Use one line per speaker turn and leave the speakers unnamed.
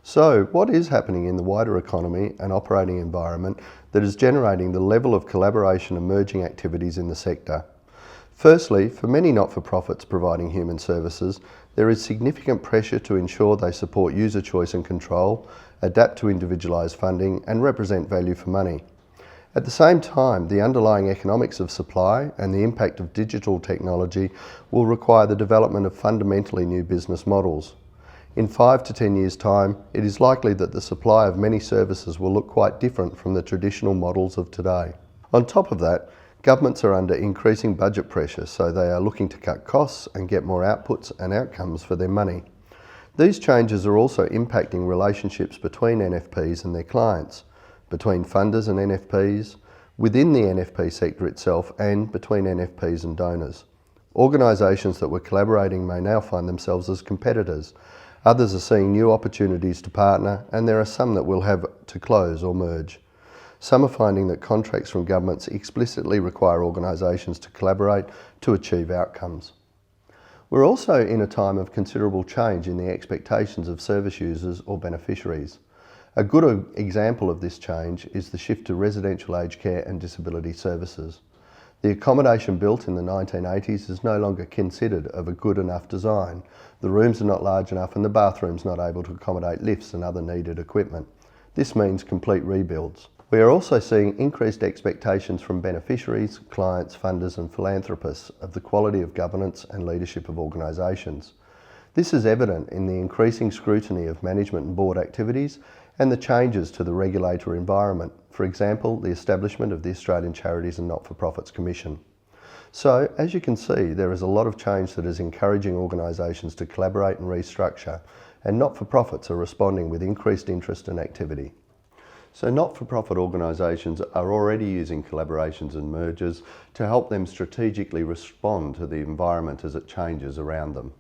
So, what is happening in the wider economy and operating environment that is generating the level of collaboration and merging activities in the sector? Firstly, for many not-for-profits providing human services, there is significant pressure to ensure they support user choice and control, adapt to individualised funding, and represent value for money. At the same time, the underlying economics of supply and the impact of digital technology will require the development of fundamentally new business models. In 5 to 10 years' time, it is likely that the supply of many services will look quite different from the traditional models of today. On top of that, governments are under increasing budget pressure, so they are looking to cut costs and get more outputs and outcomes for their money. These changes are also impacting relationships between NFPs and their clients, between funders and NFPs, within the NFP sector itself, and between NFPs and donors. Organisations that were collaborating may now find themselves as competitors. Others are seeing new opportunities to partner, and there are some that will have to close or merge. Some are finding that contracts from governments explicitly require organisations to collaborate to achieve outcomes. We're also in a time of considerable change in the expectations of service users or beneficiaries. A good example of this change is the shift to residential aged care and disability services. The accommodation built in the 1980s is no longer considered of a good enough design. The rooms are not large enough and the bathrooms not able to accommodate lifts and other needed equipment. This means complete rebuilds. We are also seeing increased expectations from beneficiaries, clients, funders and philanthropists of the quality of governance and leadership of organisations. This is evident in the increasing scrutiny of management and board activities and the changes to the regulatory environment, for example, the establishment of the Australian Charities and Not-for-Profits Commission. So, as you can see, there is a lot of change that is encouraging organisations to collaborate and restructure, and not-for-profits are responding with increased interest and activity. So not-for-profit organisations are already using collaborations and mergers to help them strategically respond to the environment as it changes around them.